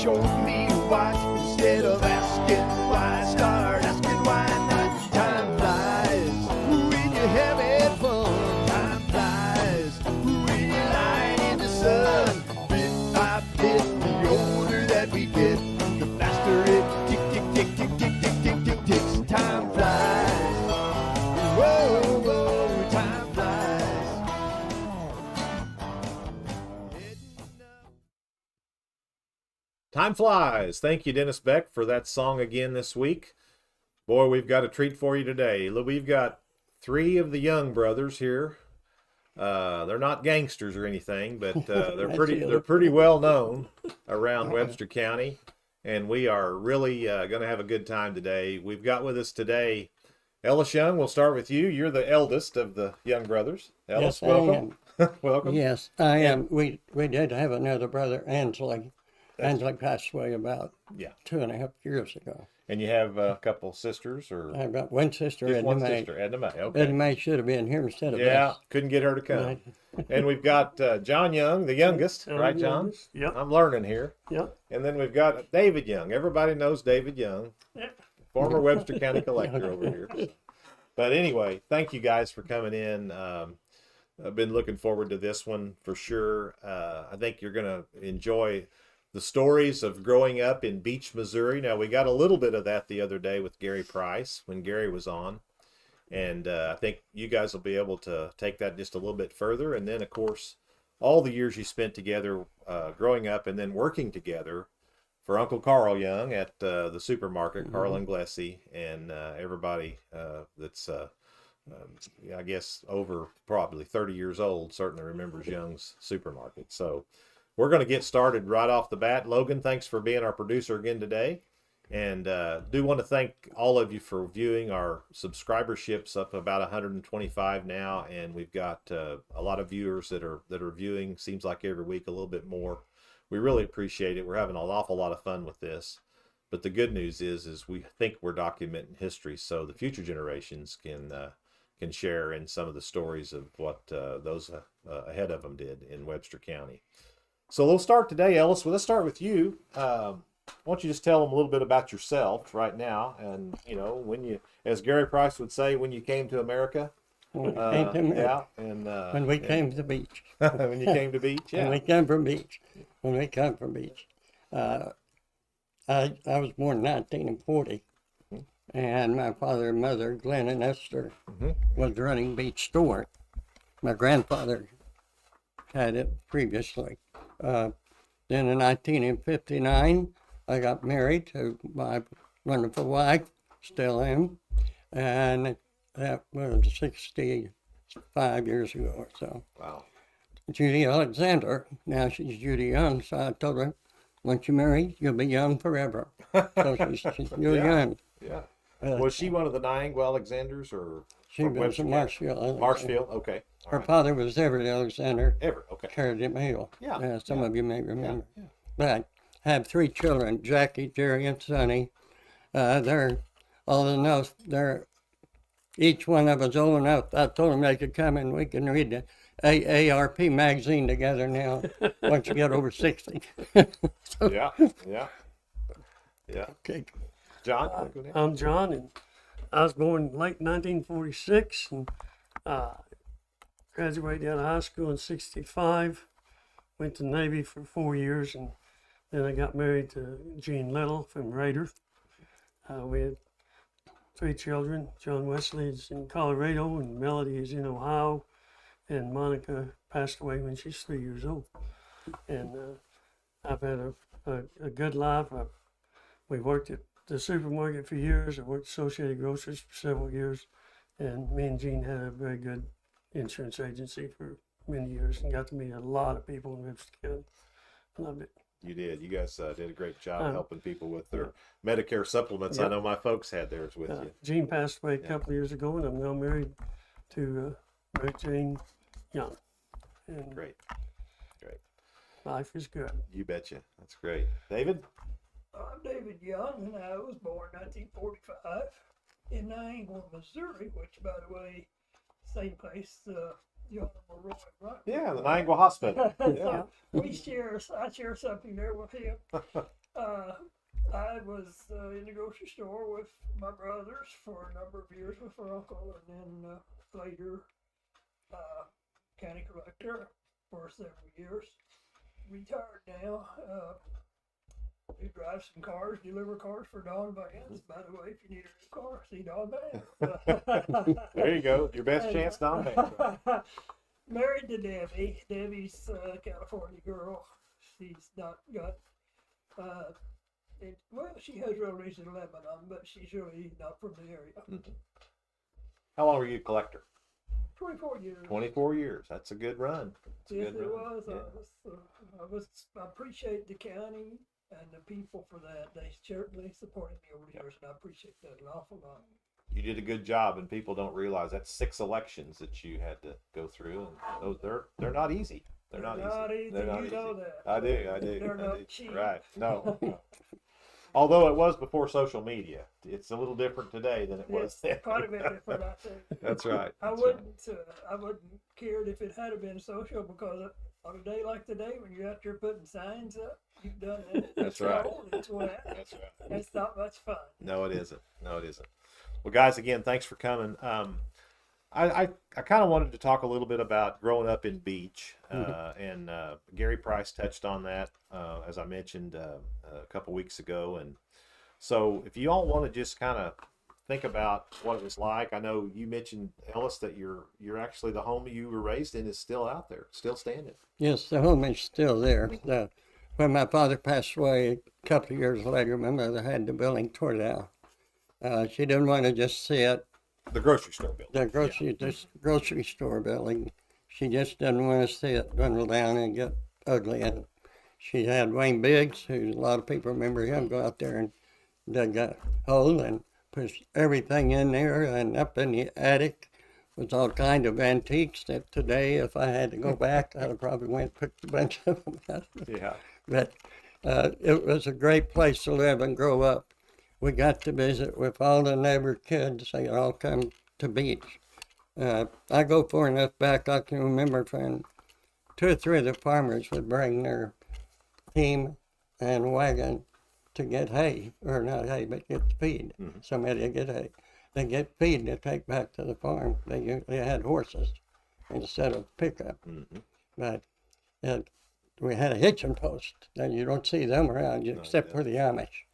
showed me what. Instead of asking why, start asking why not. Time flies when you're having fun. Time flies when you're lying in the sun. Bit by bit, the older that we get, the faster it tick, tick, tick, tick, tick, tick, tick, tick, ticks. Time flies. Whoa, whoa, time flies. Time flies. Thank you, Dennis Beck, for that song again this week. Boy, we've got a treat for you today. We've got 3 of the Young brothers here. They're not gangsters or anything, but they're pretty well known around Webster County, and we are really going to have a good time today. We've got with us today Ellis Young. We'll start with you. You're the eldest of the Young brothers. Ellis, Yes, I welcome. Welcome. Yes, I am. We did have another brother, Ansley. Ansley passed away about 2.5 years ago. And you have a couple sisters, or I've got one sister, just Edna one Mae. sister, Edna Mae. Okay. Edna Mae should have been here instead of Yeah, us. couldn't get her to come. And we've got John Young, the youngest, right, John? Yep. I'm learning here. Yep. And then we've got David Young. Everybody knows David Young, former Webster County collector over here. But anyway, thank you guys for coming in. I've been looking forward to this one for sure. I think you're going to enjoy the stories of growing up in Beach, Missouri. Now, we got a little bit of that the other day with Gary Price when Gary was on. And I think you guys will be able to take that just a little bit further. And then, of course, all the years you spent together growing up and then working together for Uncle Carl Young at the supermarket, Carl Inglesi, and everybody that's, I guess, over probably 30 years old certainly remembers Young's supermarket. So we're going to get started right off the bat. Logan, thanks for being our producer again today. And do want to thank all of you for viewing. Our subscribership's up about 125 now, and we've got a lot of viewers that are viewing. Seems like every week a little bit more. We really appreciate it. We're having an awful lot of fun with this. But the good news is we think we're documenting history, so the future generations can share in some of the stories of what those ahead of them did in Webster County. So we'll start today, Ellis. Well, let's start with you. Why don't you just tell them a little bit about yourself right now, and when you, as Gary Price would say, when you came to America. When we came to America. Yeah, and when we came to the beach. when you came to beach, yeah. When we come from beach. When we come from beach. I was born in 1940, and my father and mother, Glenn and Esther, was running Beach Store. My grandfather had it previously. Then in 1959, I got married to my wonderful wife, still am, and that was 65 years ago or so. Wow. Judy Alexander, now she's Judy Young, so I told her, once you marry, you'll be young forever. So she's you're young. Yeah. Was she one of the Niangua Alexanders, or She from was Webster a County? Marshfield. Marshfield, okay. All Her right. father was Everett Alexander. Everett, okay. Carried him hill. Yeah, Some of you may remember. Yeah. But I have 3 children, Jackie, Jerry, and Sonny. They're old enough. They're each one of us old enough. I told them they could come and we can read the AARP magazine together now once you get over 60. Yeah. Okay. John? Go ahead. I'm John, and I was born late 1946 and graduated out of high school in 65. Went to the Navy for 4 years, and then I got married to Jean Lyndall from Raider. We had 3 children. John Wesley is in Colorado, and Melody is in Ohio, and Monica passed away when she's 3 years old. And I've had a good life. We worked at the supermarket for years. I worked at Associated Grocers for several years, and me and Jean had a very good insurance agency for many years and got to meet a lot of people in Webster County. Loved it. You did. You guys did a great job helping people with their Medicare supplements. I know my folks had theirs with you. Jean passed away a couple of years ago, and I'm now married to Mary Jane Young. And Great. life is good. You betcha. That's great. David? I'm David Young, and I was born 1945 in Niangua, Missouri, which, by the way, same place John Roy, right? Yeah, the Niangua Hospital. Yeah. I share something there with him. I was in the grocery store with my brothers for a number of years with our uncle, and then later county collector for several years. Retired now. We drive some cars, deliver cars for Don Vance. By the way, if you need a new car, see Don Vance. There you go. Your best chance, Don Vance. Married to Debbie. Debbie's a California girl. She's not got, well, she has relatives in Lebanon, but she's really not from the area. How long were you a collector? 24 years. 24 years. That's a good run. That's a Yes, good it run. was. Yeah. I appreciate the county and the people for that. They certainly supported me over the years, and I appreciate that an awful lot. You did a good job, and people don't realize that's 6 elections that you had to go through, and those they're not easy. They're not easy. They're not you easy. know that. I do. They're I not do. cheap. Right. No. Although it was before social media, it's a little different today than it was It's then. quite a bit different, I think. That's right. I That's wouldn't cared if it had been social, because on a day like today, when you're out there putting signs up, you've done it. That's It's right. cold, it's wet. That's right. It's not much fun. No, it isn't. No, it isn't. Well, guys, again, thanks for coming. I kind of wanted to talk a little bit about growing up in Beach, and Gary Price touched on that, as I mentioned a couple weeks ago. And so if you all want to just kind of think about what it was like, I know you mentioned, Ellis, that you're actually the home you were raised in is still out there, still standing. Yes, the home is still there. When my father passed away a couple of years later, my mother had the building torn down. She didn't want to just see it, The grocery store building. this grocery store building. She just didn't want to see it dwindle down and get ugly. And she had Wayne Biggs, who a lot of people remember him, go out there and dug a hole and pushed everything in there. And up in the attic was all kind of antiques that today, if I had to go back, I'd have probably went and picked a bunch of them out. Yeah. But it was a great place to live and grow up. We got to visit with all the neighbor kids. They all come to Beach. I go far enough back, I can remember when 2 or 3 of the farmers would bring their team and wagon to get hay, or not hay, but get feed. Somebody to get hay. They get feed to take back to the farm. They usually had horses instead of pickup. But we had a hitching post, and you don't see them around except for the Amish.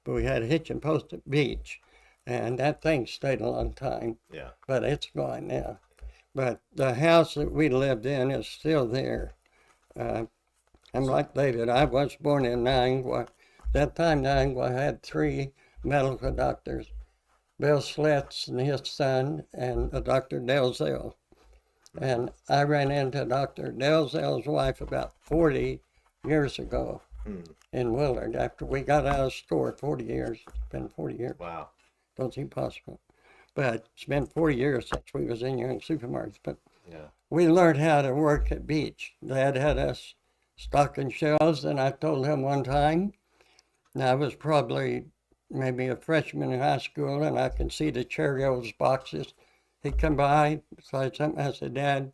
But we had a hitching post at Beach, and that thing stayed a long time. Yeah. But it's gone now. But the house that we lived in is still there. I'm like David. I was born in Niangua. That time, Niangua had 3 medical doctors, Bill Slitz and his son, and Dr. Dalzell. And I ran into Dr. Dalzell's wife about 40 years ago in Willard. After we got out of the store, 40 years. It's been 40 years. Wow. Don't seem possible. But it's been 40 years since we was in your supermarkets. But Yeah. we learned how to work at Beach. Dad had us stocking shelves, and I told him one time, and I was probably maybe a freshman in high school, and I can see the Cheerios boxes. He'd come by, say something. I said, Dad,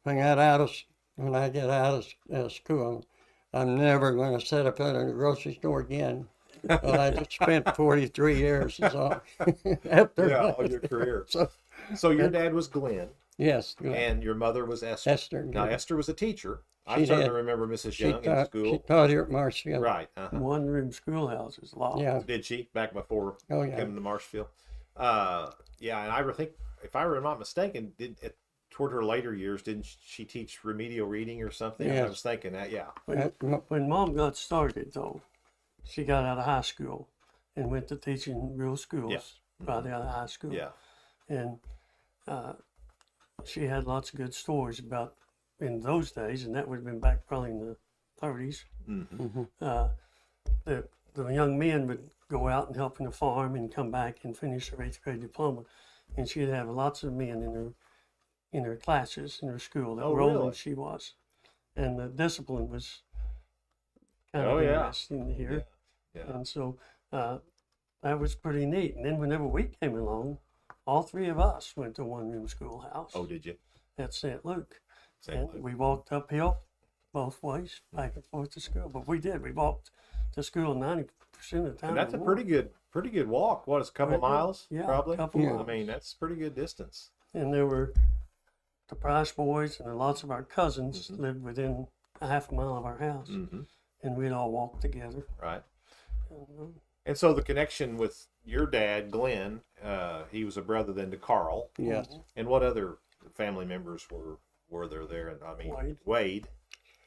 when I get out of school, I'm never going to set up in a grocery store again. Well, I just spent 43 years is all after Yeah, all your career. So, So your dad was Glenn, yes, and your mother was Esther. Esther. Now Esther was a teacher. I She certainly did. remember Mrs. She Young in taught, school. she taught here at Marshfield. Right. Uh-huh. One-room schoolhouses, law. Yeah. Did she back before Oh, yeah. coming to Marshfield? Yeah, and I think, if I were not mistaken, toward her later years, didn't she teach remedial reading or something? I Yes. was thinking that. Yeah. When Mom got started, though, she got out of high school and went to teaching real schools right out of high school. Yeah. And she had lots of good stories about in those days, and that would have been back probably in the 30s. The young men would go out and help in the farm and come back and finish their 8th grade diploma, and she'd have lots of men in her classes in her school that Oh, were older really? than she was, and the discipline was kind Oh, of yeah. interesting to hear. Yeah. And so that was pretty neat. And then whenever we came along, all 3 of us went to one-room schoolhouse Oh, did you? at St. Luke. St. And Luke. we walked uphill both ways, back and forth to school. But we did. We walked to school 90% of the time. And that's or a more. pretty good walk. What, it's a couple Right, yeah. miles? Yeah, Probably. couple Yeah. I miles. mean, that's pretty good distance. And there were the Price boys and lots of our cousins lived within a half a mile of our house, Mm-hmm. and we'd all walk together. Right. And, And so the connection with your dad, Glenn, he was a brother then to Carl. Yes. And what other family members were there? And I mean, Wade,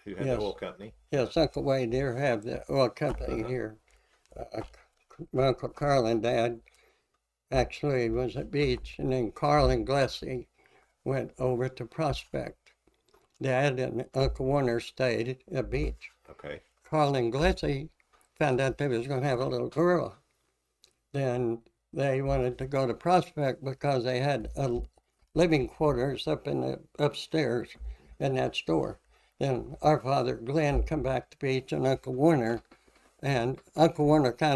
who had Yes. the oil company. Yes, Uncle Wade there have the oil company here. My Uncle Carl and Dad actually was at Beach, and then Carl and Glessy went over to Prospect. Dad and Uncle Warner stayed at Beach. Okay. Carl and Glessy found out they was going to have a little girl. Then they wanted to go to Prospect because they had a living quarters up in the upstairs in that store. Then our father, Glenn, come back to Beach, and Uncle Warner kind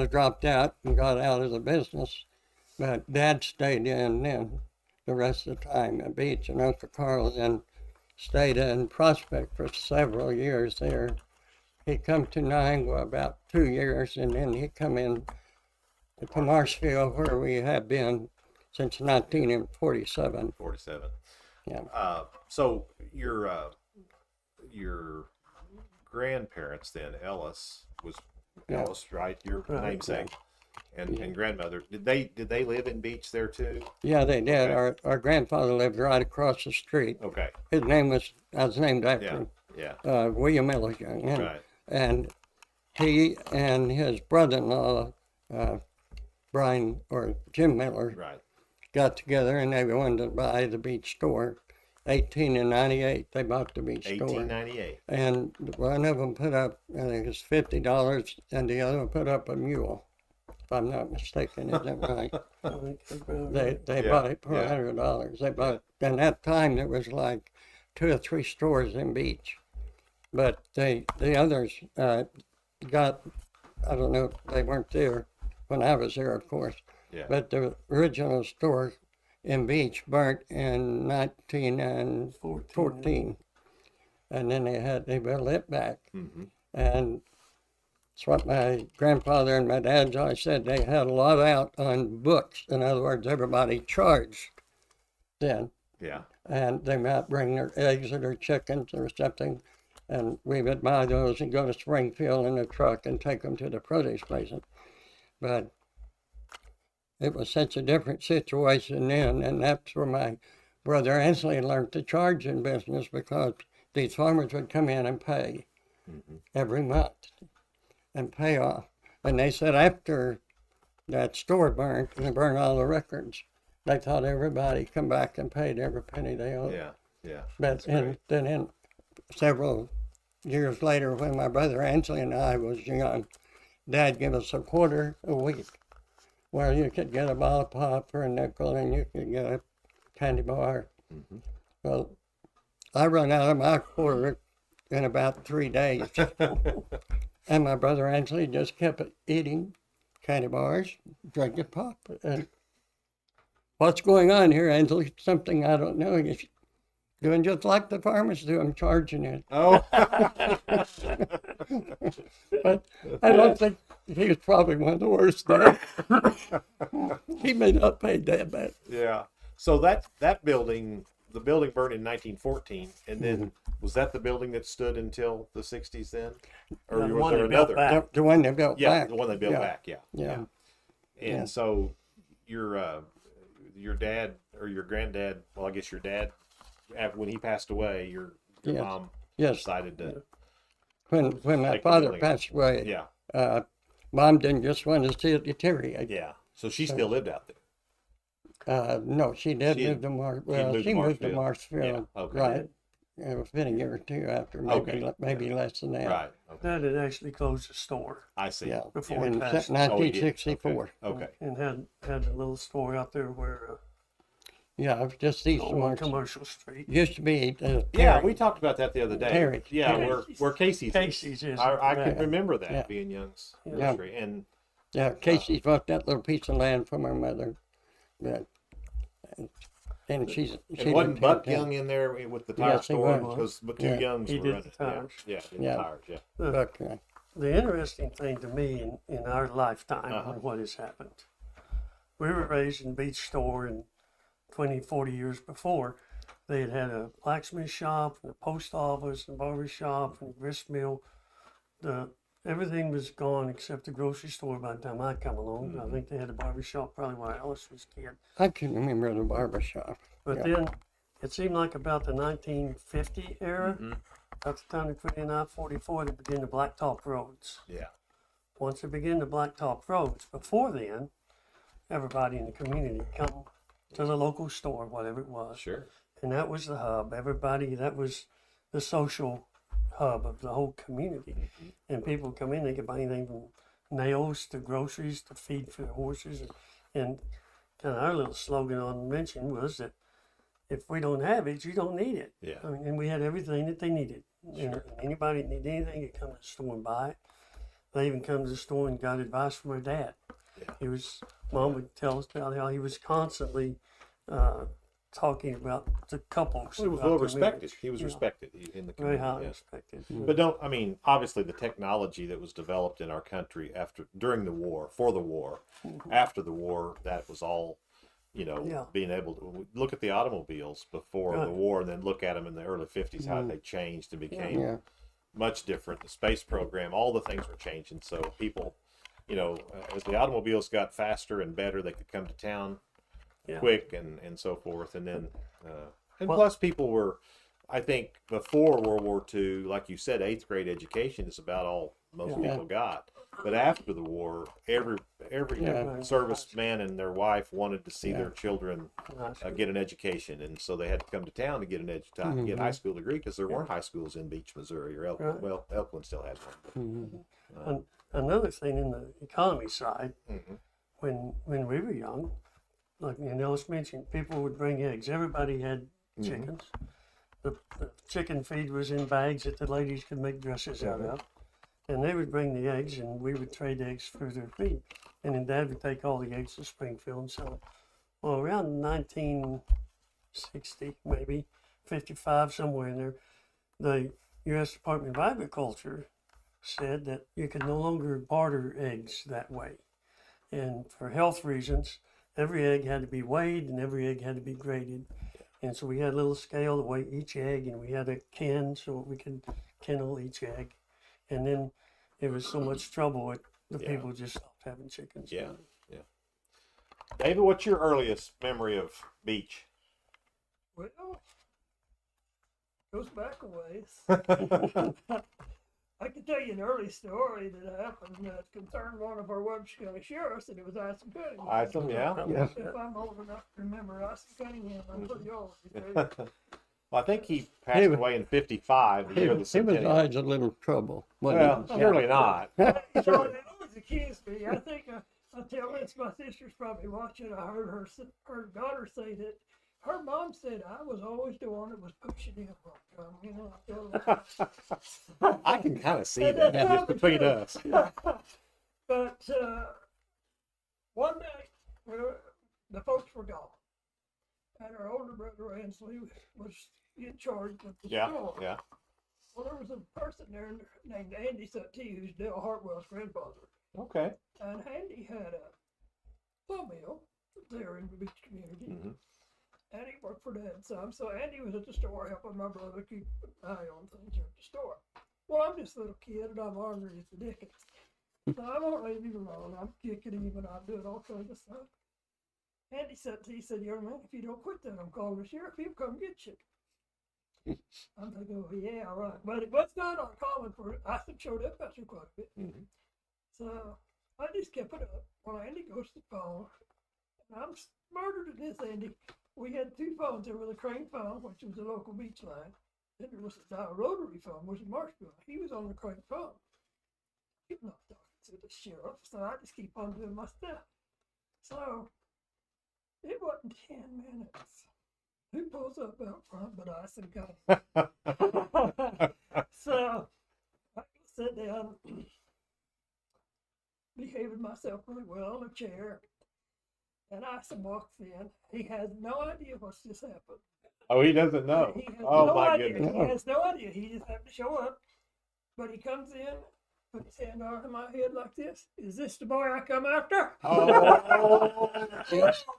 of dropped out and got out of the business, but Dad stayed in then the rest of the time at Beach, and Uncle Carl then stayed in Prospect for several years there. He come to Niagara about 2 years, and then he come in to Marshfield, where we have been since 1947. 47. Yeah. So your grandparents then, Ellis was Yeah. Ellis, right? Your Right. namesake. And grandmother. Did they live in Beach there too? Yeah, they did. Okay. Our grandfather lived right across the street. Okay. His name I was named after Yeah. William Ellis Young. And, Right. and he and his brother-in-law, Brian or Jim Miller, Right. got together and they wanted to buy the Beach store. 1898, they bought the Beach store. 1898. And one of them put up, I think it was $50, and the other one put up a mule. If I'm not mistaken, is that right? I think They Yeah, bought it for yeah. $100. They bought, and that time there was like 2 or 3 stores in Beach, but the others got, I don't know, they weren't there when I was there, of course. Yeah. But the original store in Beach burnt in 1914, and then they built it back, Mm-hmm. and it's what my grandfather and my dad always said. They had a lot out on books. In other words, everybody charged then. Yeah. And they might bring their eggs or their chickens or something. And we would buy those and go to Springfield in the truck and take them to the produce place. But it was such a different situation then. And that's where my brother Ansley learned to charge in business, because these farmers would come in and pay every month and pay off. And they said after that store burned, and they burned all the records, they thought everybody come back and paid every penny they owed. Yeah. Yeah. But then several years later, when my brother Ansley and I was young, Dad gave us a quarter a week, where you could get a bottle of pop for a nickel and you could get a candy bar. Mm-hmm. Well, I run out of my quarter in about 3 days. And my brother Ansley just kept eating candy bars, drinking pop. And what's going on here, Ansley? Something I don't know. He's doing just like the farmers do. I'm charging it. Oh. But I don't think he was probably one of the worst there. He may not pay that bad. Yeah. So that building, the building burned in 1914, and then was that the building that stood until the 60s then, or Yeah, the was one there they built another? back. The one they built Yeah, back. the one they built Yeah. back. Yeah. Yeah. And Yeah. so your dad or your granddad, well, I guess your dad, when he passed away, your Yes. mom Yes. decided to. When my Take the father building. passed away, Yeah. Mom didn't just want to see it deteriorate. Yeah. So she still lived out there. No, she did She- move to moved she to moved to Marshfield. Marshfield. Yeah, okay. Right. It was been a year or two after, maybe less than that. Right. Okay. Dad had actually closed the store I see. Yeah. before he In passed. 1964. Okay. And had a little store out there where Yeah, it was just east of on Marshfield. Commercial Street. Used to be Yeah, Terry. we talked about that the other day. Terry. Yeah, Terry. where Casey's. is. Casey's is. I can Yeah. remember that Yeah. being Young's Yeah. nursery, and Yeah, Casey bought that little piece of land from her mother. But, and she wasn't lived Buck here, too. Young in there with the tire Yes, he store? was. Because the two Yeah. Youngs He were did running. the tires. Yeah, did Yeah. the tires. Yeah. Buck, the interesting thing to me in our lifetime, or what has happened, we were raised in Beach Store, and 20, 40 years before, they had a blacksmith shop, and a post office, and a barber shop, and a grist mill. Everything was gone except the grocery store by the time I come along. I think they had a barber shop probably when Ellis was a kid. I can remember the barber shop. But then it seemed like about the 1950 era, about the time they put in I-44, they began the blacktop roads. Yeah. Once they began the blacktop roads, before then, everybody in the community come to the local store, whatever it was. Sure. And that was the hub. Everybody, that was the social hub of the whole community. And people come in, they could buy anything from nails to groceries to feed for the horses. And kind of our little slogan on mention was that if we don't have it, you don't need it. Yeah. I mean, and we had everything that they needed. And anybody that needed anything could come to the store and buy it. They even come to the store and got advice from her dad. Yeah. Mom would tell us about how he was constantly talking about the couples. Well, he was about well their respected. marriage. He was respected in the Very community. highly Yeah. respected. But obviously the technology that was developed in our country during the war, for the war, after the war, that was all, being able to look at the automobiles before the war and then look at them in the early 50s, how they changed and became much different. The space program, all the things were changing. So people, as the automobiles got faster and better, they could come to town quick and so forth. And then, plus people were, I think before World War II, like you said, 8th grade education is about all most people got. But after the war, every serviceman and their wife wanted to see their children get an education, and so they had to come to town to get get a high school degree, because there weren't high schools in Beach, Missouri, or Elkland. Well, Elkland still had one. Another thing in the economy side, when we were young, like Ellis mentioned, people would bring eggs. Everybody had chickens. The chicken feed was in bags that the ladies could make dresses out of. And they would bring the eggs, and we would trade eggs for their feed. And then Dad would take all the eggs to Springfield and sell them. Well, around 1960, maybe 55, somewhere in there, the U.S. Department of Agriculture said that you could no longer barter eggs that way. And for health reasons, every egg had to be weighed and every egg had to be graded. And so we had a little scale to weigh each egg, and we had a can so we could kennel each egg. And then it was so much trouble with the people just stopped having chickens. Yeah. David, what's your earliest memory of Beach? Well, goes back a ways. I can tell you an early story that happened that concerned one of our Webster County sheriffs, and it was Isom Cunningham. Isom, yeah. If I'm old enough to remember Isom Cunningham, I'm pretty old. Well, I think he passed away in 55, the year of the He was centennial. always a little trouble. Well, surely not. They always accused me. I think I tell this, my sister's probably watching. I heard her daughter say that her mom said I was always the one that was pushing him. I can kind of see that just between us. But one day, the folks were gone, and our older brother Ansley was in charge of the store. Yeah. Well, there was a person there named Andy Suttie, who's Dale Hartwell's grandfather. Okay. And Andy had a sawmill there in the Beach community. And he worked for Dad some. So Andy was at the store helping my brother keep an eye on things at the store. Well, I'm just a little kid and I'm ornery as the dickens. So I won't leave him alone. I'm kicking him and I'm doing all kinds of stuff. Andy Suttie said, "Young man, if you don't quit that, I'm calling the sheriff. He'll come get you." I'm thinking, oh, yeah, all right. But it was not uncommon for Isom showed up after quite a bit. So I just kept it up. Well, Andy goes to the phone. And I'm smarter than this, Andy. We had two phones. There was a Crane phone, which was a local beach line. Then there was a rotary phone, which was Marshfield. He was on the Crane phone. He's not talking to the sheriff, so I just keep on doing my stuff. So it wasn't 10 minutes. Who pulls up out front but Isom Cunningham? So I sat down, behaving myself really well in a chair, and Isom walks in. He has no idea what's just happened. Oh, he doesn't know. He has Oh, no my idea. goodness. He has no idea. He just happened to show up. But he comes in, put his hand on my head like this. Is this the boy I come after? Oh, Oh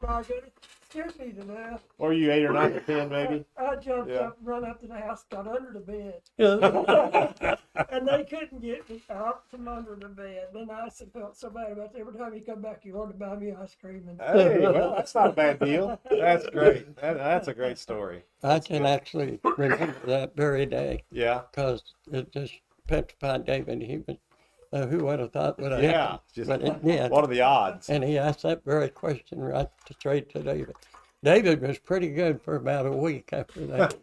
my goodness. Scared me to death. were you 8 or 9 or 10 maybe? I jumped Yeah. up, run up to the house, got under the bed. Yeah. And they couldn't get me out from under the bed. Then I felt so bad about it. Every time you come back, you wanted to buy me ice cream. And Hey, well, that's not a bad deal. That's great. That's a great story. I can actually remember that very day Yeah. because it just petrified David. He was, who would have thought would have Yeah. happened? Just But it did. what are the odds? And he asked that very question right straight to David. David was pretty good for about a week after that.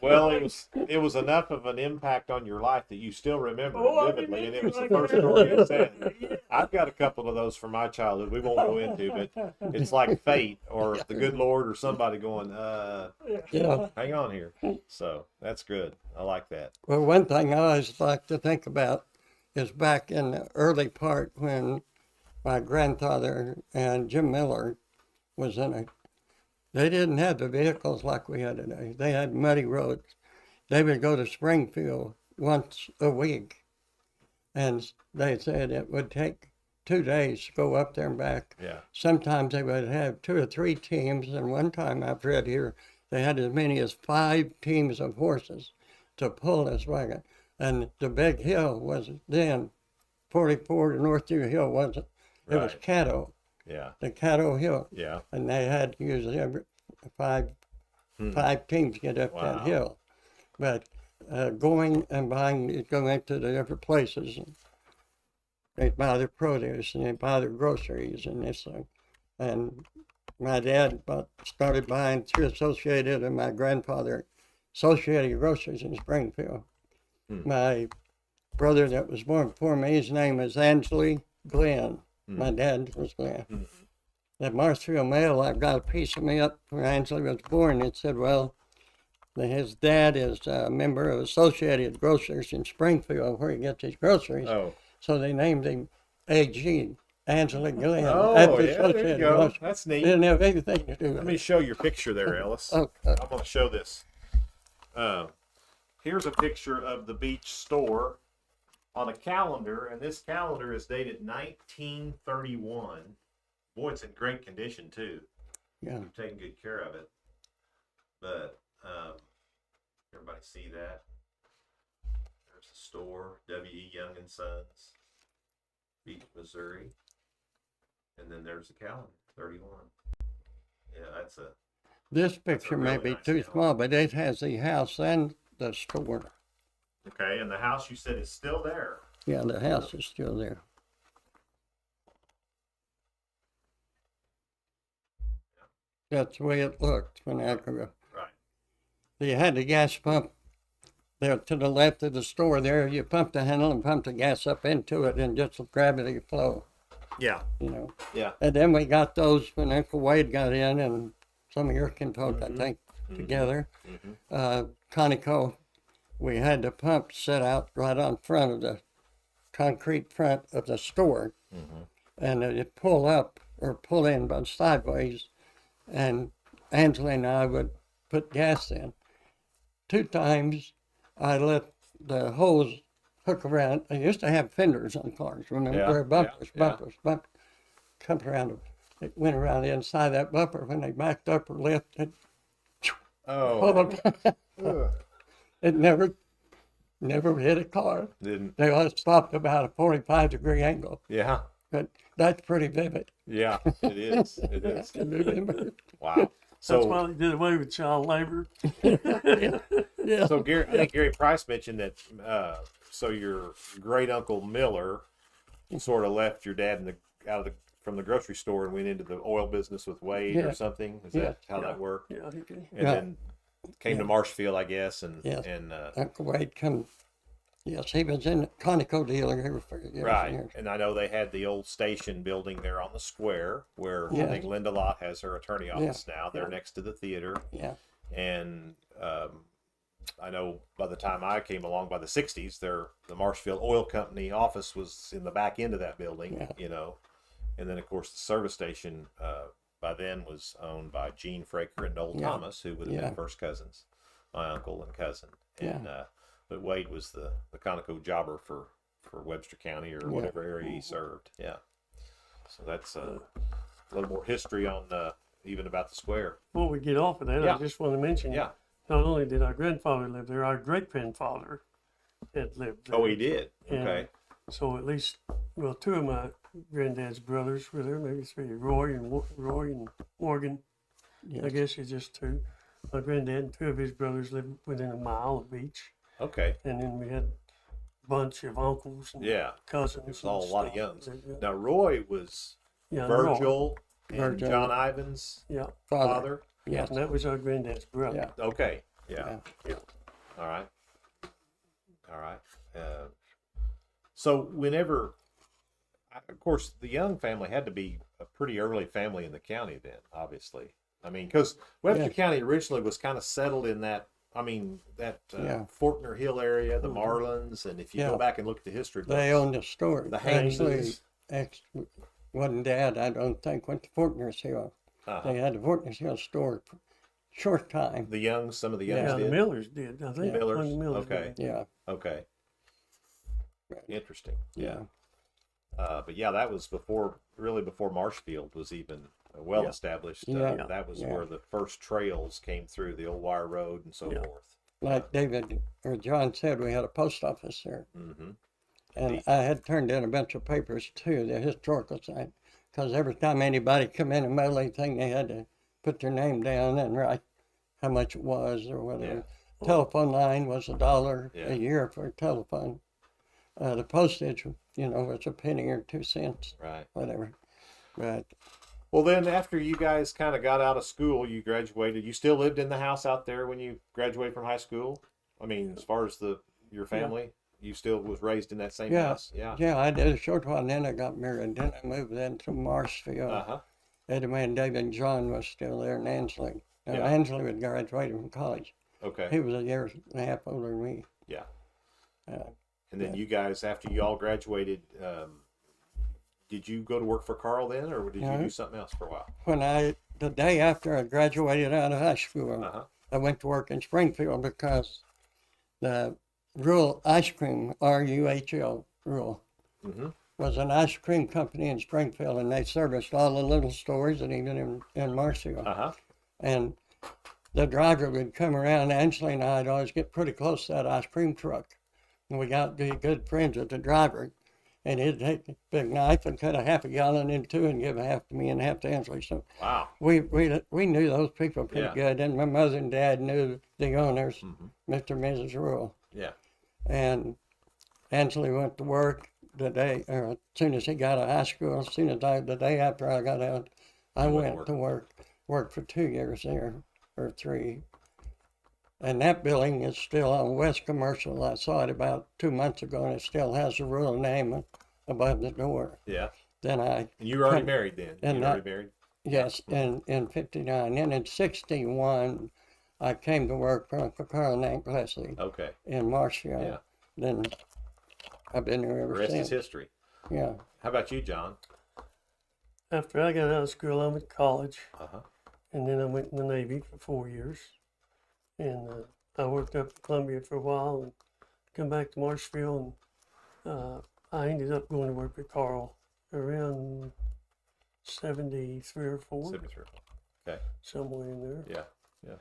Well, it was enough of an impact on your life that you still remember Oh, I it vividly, and it was the remember first it. story you said. I've got a couple of those from my childhood. We won't go into, but it's like fate or the good Lord or somebody going, Yeah. hang on here. So that's good. I like that. Well, one thing I always like to think about is back in the early part when my grandfather and Jim Miller was in it. They didn't have the vehicles like we had today. They had muddy roads. They would go to Springfield once a week, and they said it would take 2 days to go up there and back. Yeah. Sometimes they would have 2 or 3 teams, and one time I've read here they had as many as 5 teams of horses to pull this wagon. And the big hill was then 44 to North View Hill wasn't. It was Right. Caddo, Yeah. the Caddo Hill. Yeah. And they had to use every 5 teams to get up Wow. that hill. But going and buying, going to the different places, and they'd buy their produce and they'd buy their groceries and this thing. And my dad started buying through Associated, and my grandfather Associated Groceries in Springfield. My brother that was born before me, his name was Angela Glenn. My dad was Glenn. At Marshfield Mail, I got a piece of me up when Angela was born. It said, well, his dad is a member of Associated Grocers in Springfield, where he gets his groceries. Oh. So they named him A.G. Angela Glenn. Oh, after yeah, there you Associated go. Grocers. That's neat. Didn't have anything to do Let with me it. show your picture there, Ellis. Okay. I'm going to show this. Here's a picture of the beach store on a calendar, and this calendar is dated 1931. Boy, it's in great condition, too. Yeah. You're taking good care of it. But everybody see that? There's the store, W.E. Young and Sons, Beach, Missouri. And then there's the calendar, 31. Yeah, that's a... This picture may really be nice too calendar. small, but it has the house and the store. Okay, and the house you said is still there. Yeah, the house is still there. That's the way it looked when I grew up. Right. You had the gas pump there to the left of the store there. You pump the handle and pump the gas up into it and just gravity flow, Yeah. you know. Yeah. And then we got those when Uncle Wade got in and some of your kinfolk, I think, together. Conoco, we had the pump set out right on front of the concrete front of the store. And it'd pull up or pull in but sideways. And Angela and I would put gas in. 2 times I let the hose hook around. I used to have fenders on cars, remember? Yeah, Or bumpers, yeah. bumpers. Come around, it went around the inside of that bumper. When they backed up or lifted, Oh. Ugh. it never hit a car. Didn't. They always stopped about a 45-degree angle. Yeah. But that's pretty vivid. Yeah, it is. It is. to remember. Wow. That's So, why they did away with child labor. Yeah. so Gary, I think Gary Price mentioned that. So your great uncle Miller sort of left your dad from the grocery store and went into the oil business with Wade Yeah. or something. Is Yeah. that how that worked? Yeah, okay. And Yeah. then came to Marshfield, I guess, and Yes. and Uncle Wade come. Yes, he was in the Conoco dealer here for years and right. years. And I know they had the old station building there on the square where I Yeah. think Lyndall has her attorney office now. They're next to the theater. Yeah. And I know by the time I came along, by the 60s, the Marshfield Oil Company office was in the back end of that building, Yeah. you know. And then, of course, the service station by then was owned by Gene Fraker and Noel Yeah. Thomas, who would have Yeah. been first cousins, my uncle and cousin. And But Wade was the Conoco jobber for Webster County or whatever area he served. Yeah. So that's a little more history on even about the square. Before we get off of that, Yeah. I just want to mention, Yeah. not only did our grandfather live there, our great-grandfather had lived there. Oh, he did. And Okay. so at least, well, two of my granddad's brothers were there, maybe three, Roy and Morgan. Yes. I guess it's just two. My granddad and two of his brothers lived within a mile of the beach. Okay. And then we had a bunch of uncles and Yeah. cousins. It was and all a lot of stuff. youngs. Yeah. Now Roy was Yeah, Virgil and Virgil. John Ivan's Yeah. father. Yes. And that was our granddad's brother. Yeah. Okay. Yeah. Yeah. All right. All right. So whenever, of course, the Young family had to be a pretty early family in the county then, obviously. I mean, because Webster Yes. County originally was kind of settled in that, I mean, that Yeah. Fortner Hill area, the Marlins, and if you go Yeah. back and look at the history books, They owned the store. the Actually, Hayneses. wasn't Dad, I don't think, went to Fortner's Hill. They had the Fortner's Hill store for a short time. the Youngs, some of the Youngs Yeah, the did. Millers did, I think. Millers, One of the Millers okay. did. Yeah. Okay. Interesting. Yeah. But yeah, that was really before Marshfield was even well established. Yeah. That was Yeah. where the first trails came through, the old wire road and so Yeah. forth. Like David or John said, we had a post office there. Mm-hmm. And I had turned in a bunch of papers to the historical site because every time anybody come in and mail anything, they had to put their name down and write how much it was or whatever. Telephone line was $1 a year for a telephone. The postage, was a penny or 2 cents, Right. whatever. But Well, then after you guys kind of got out of school, you graduated. You still lived in the house out there when you graduated from high school? I mean, as far as your family, you still was raised in that same house? Yeah. yeah, I did a short while, and then I got married. Then I moved into Marshfield. Uh-huh. Eddie and David and John was still there, and Ansley. And Yeah. Ansley had graduated from college. Okay. He was a year and a half older than me. Yeah. Uh, And then you guys, after you all graduated, did you go to work for Carl then, or did you No. do something else for a while? the day after I graduated out of high school, Uh-huh. I went to work in Springfield because the Rural Ice Cream, RUHL, Rural, Mm-hmm. was an ice cream company in Springfield, and they serviced all the little stores and even in Marshfield. Uh-huh. And the driver would come around. Ansley and I'd always get pretty close to that ice cream truck. And we got to be good friends with the driver. And he'd take a big knife and cut a half a gallon in two and give half to me and half to Ansley. So Wow. we knew those people pretty Yeah. good. And my mother and dad knew the owners, Mm-hmm. Mr. and Mrs. Rule. Yeah. And Ansley went to work as soon as he got out of high school. The day after I got out, I went to work. Worked for 2 years there, or 3. And that building is still on West Commercial. I saw it about 2 months ago, and it still has the Rural name above the door. Yeah. Then And you were already married then? And you were already married? yes, in 59. And in 61, I came to work for Uncle Carl and Aunt Leslie Okay. in Marshfield. Yeah. Then I've been there The ever rest since. is history. Yeah. How about you, John? After I got out of school, I went to college, Uh-huh. and then I went in the Navy for 4 years. And I worked up in Columbia for a while and come back to Marshfield. And I ended up going to work with Carl around 73 or 4, 73. Okay. somewhere in there. Yeah. Yeah.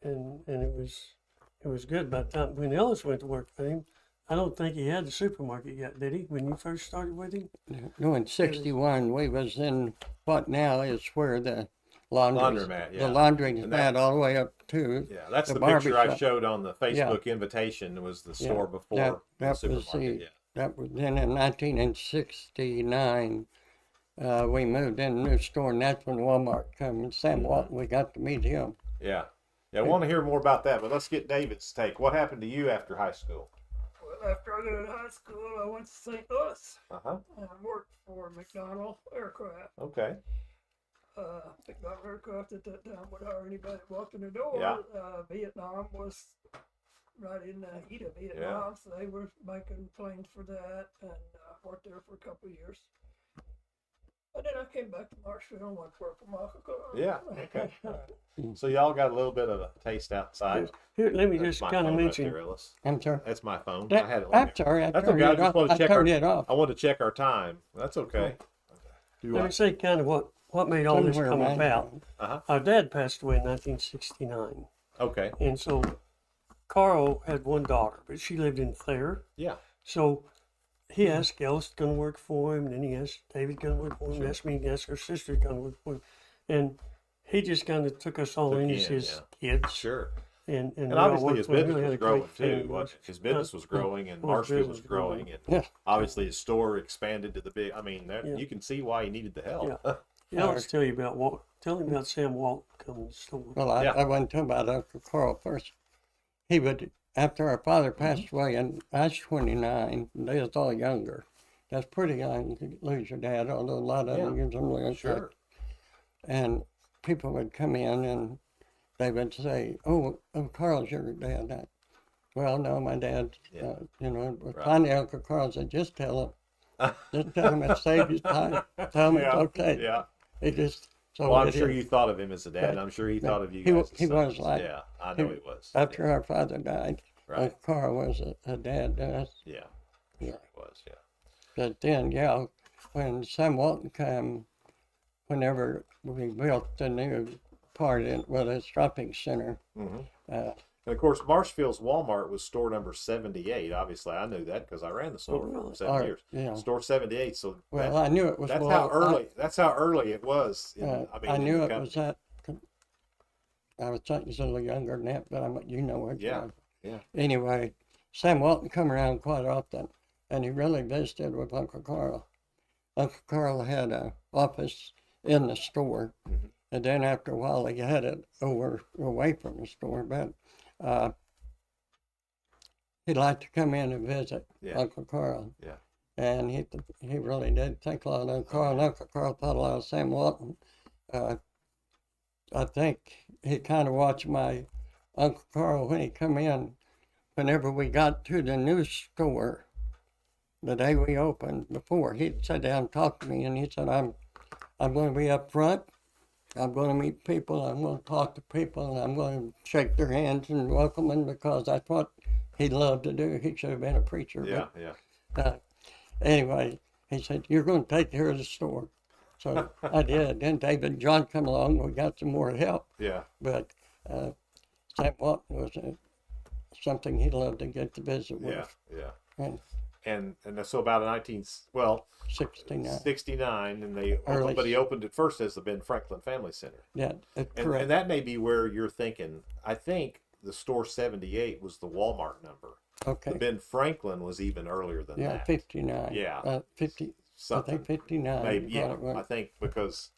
And it was good. By the time when Ellis went to work for him, I don't think he had the supermarket yet, did he? When you first started with him? No, in 61, we was in what now is where the Laundromat, yeah. the laundry And is that- all the way up to Yeah, that's the the picture I barbershop. showed on the Facebook invitation. Was the store before that the was supermarket? the that was then in 1969. We moved in a new store, and that's when Walmart came. And Sam Walton, we got to meet him. Yeah. Yeah. I want to hear more about that, but let's get David's take. What happened to you after high school? Well, after I got out of high school, I went to St. Louis Uh-huh. and worked for McDonnell Aircraft. Okay. McDonnell Aircraft at that time would hire anybody that walked in the door. Yeah. Vietnam was right in the heat of Vietnam, so they were making planes for that, and worked there for a couple of years. And then I came back to Marshfield and went to work for Michael Carr. Yeah. Okay. So y'all got a little bit of a taste outside. Here, let me That's just my kind of phone right mention. there, Ellis. I'm sorry. That's my phone. That- I had it. I'm sorry. I That's turned okay. I it just off. want to I check turned our. it off. I want to check our time. That's okay. Do Let I? me say kind of what made all this Somewhere come around about. here. Uh-huh. Our dad passed away in 1969, Okay. and so Carl had one daughter, but she lived in Clare. Yeah. So he asked Ellis to come work for him, and then he asked David to come work for him, asked me to ask her sister to come work for him. And he just kind of took us all Took in in, as his yeah. kids. Sure. And And we all obviously worked his for him. business Really had was a great growing family too. relationship. His business was growing, and His Marshfield business was was growing, growing. and Yeah. obviously his store expanded to the big. I mean, Yeah. you can see why he needed the help. Yeah, let's tell you about tell him about Sam Walton coming to the store. Well, I, Yeah. I want to talk about Uncle Carl first. He would, after our father passed away, and I was 29, and they was all younger. That's pretty young to lose your dad, although a lot of them Yeah. use them really Sure. And people would come in and they would say, "Oh, Carl's your dad." Well, no, my dad, Yeah. but Right. finally Uncle Carl said, just tell him. Just tell him it saved his time. Tell him it's okay. Yeah. He just, so Well, I'm it sure is. you thought of him as a dad. and I'm sure he thought of you He guys. as he was sons. like- Yeah, I know he- he was. After our father died, Right. Uncle Carl was a dad to us. Yeah. Yeah. Sure he was. Yeah. But then, when Sam Walton came, whenever we built the new part in, the shopping center, Mhm. uh, And of course, Marshfield's Walmart was store number 78. Obviously, I knew that because I ran the store for 7 years. yeah. Store 78. So Well, I knew it was. that's Wal- how early. That's how early it was. I in knew the it company. was that. I was thinking it was a little younger than that, but you know what. Yeah, yeah. Anyway, Sam Walton come around quite often, and he really visited with Uncle Carl. Uncle Carl had an office in the store, Mhm. and then after a while he had it away from the store, but he liked to come in and visit Yeah. Uncle Carl. Yeah. And he really did think a lot of Uncle Carl, and Uncle Carl thought a lot of Sam Walton. I think he kind of watched my Uncle Carl when he come in. Whenever we got to the new store, the day we opened, before he'd sit down and talk to me, and he said, "I'm going to be up front. I'm going to meet people. I'm going to talk to people, and I'm going to shake their hands and welcome them because that's what he loved to do. He should have been a preacher." Yeah, yeah. But, anyway, he said, "You're going to take care of the store." So I did. Then David and John come along. We got some more help. Yeah. But Sam Walton was something he loved to get to visit with. Yeah. And And so about 69. 69, and they Early. opened, but he opened it first as the Ben Franklin Family Center. Yeah, correct. And that may be where you're thinking. I think the store 78 was the Walmart number. Okay. The Ben Franklin was even earlier than Yeah, that. 59. Yeah. 50. Something. I think 59. Maybe, yeah. Right, right. I think because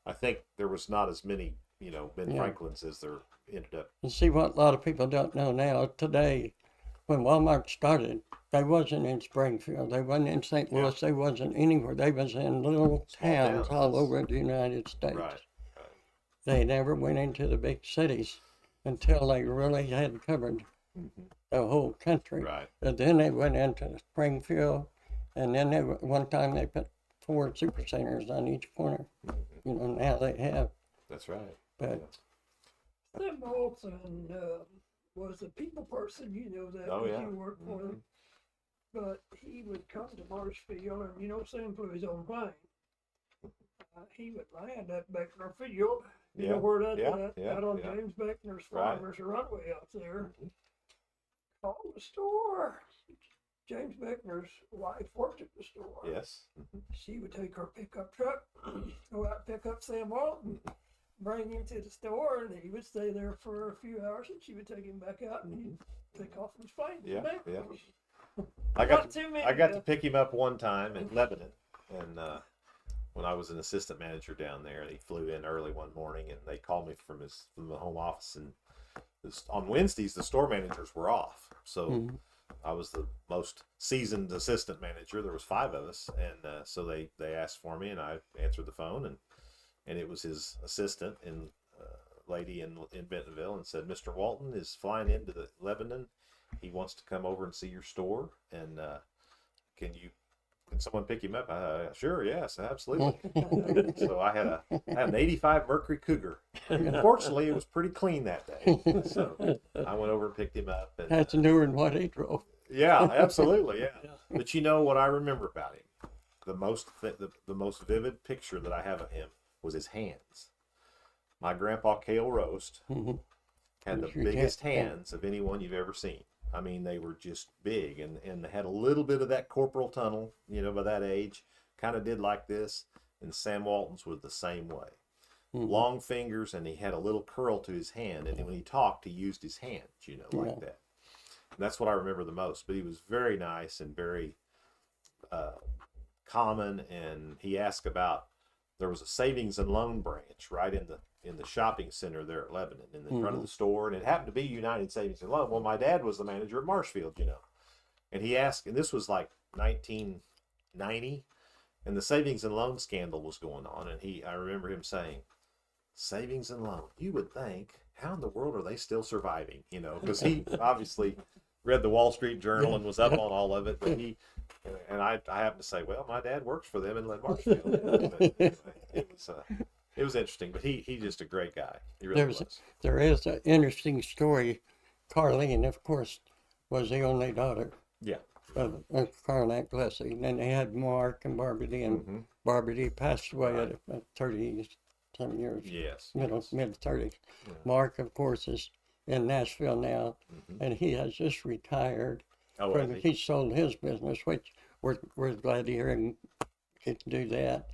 I think there was not as many, Ben Yeah. Franklins as there ended up. And see what a lot of people don't know now. Today, when Walmart started, they wasn't in Springfield. They wasn't in St. Yeah. Louis. They wasn't anywhere. They was in little Small towns towns. all over the United States. Right. They never went into the big cities until they really had covered the whole country. Right. And then they went into Springfield, and then one time they put 4 super centers on each corner. Now they have. That's right. But Sam Walton was a people person, you know that, Oh, because yeah. you worked for him. But he would come to Marshfield, and Sam flew his own plane. He would land at Beckner Field. You know Yeah, where that's yeah, at? yeah, Out on yeah. James Beckner's Right. farm. There's a runway out there. Call the store. James Beckner's wife worked at the store. Yes. She would take her pickup truck, go out and pick up Sam Walton, bring him to the store, and he would stay there for a few hours, and she would take him back out, and he'd take off his plane. Yeah, Back. yeah. I got Not too many, I got to though. pick him up one time in Lebanon, and when I was an assistant manager down there, he flew in early one morning, and they called me from the home office, and on Wednesdays the store managers were off, so I was the most seasoned assistant manager. There was 5 of us, and so they asked for me, and I answered the phone, and it was his assistant and lady in Bentonville, and said, "Mr. Walton is flying into the Lebanon. He wants to come over and see your store, and can you can someone pick him up? Sure, yes, absolutely. So I had an 85 Mercury Cougar. Unfortunately, it was pretty clean that day. So I went over and picked him up. And, That's newer than what he drove. yeah, absolutely, yeah. But you know what I remember about him? The most vivid picture that I have of him was his hands. My grandpa Cale Roast had the biggest hands of anyone you've ever seen. I mean, they were just big, and they had a little bit of that corporal tunnel, you know, by that age, kind of did like this. And Sam Walton's was the same way. Long fingers, and he had a little curl to his hand, and when he talked, he used his hands, you know, like that. And that's what I remember the most. But he was very nice and very common, and he asked about, there was a savings and loan branch right in the shopping center there at Lebanon, in the front of the store, and it happened to be United Savings and Loan. Well, my dad was the manager at Marshfield, you know, and he asked, and this was like 1990, and the savings and loan scandal was going on, and I remember him saying, savings and loan, you would think, how in the world are they still surviving, you know, because he obviously read the Wall Street Journal and was up on all of it, but I happened to say, well, my dad works for them in Marshfield. It was interesting, but he's just a great guy. He really was. There is an interesting story. Carlene, of course, was the only daughter of Carnac Leslie. And then they had Mark and Barbara D. And Barbara D. passed away at 30-some years. Yes. Mid-30s. Yeah. Mark, of course, is in Nashville now, and he has just retired. He sold his business, which we're glad to hear him get to do that.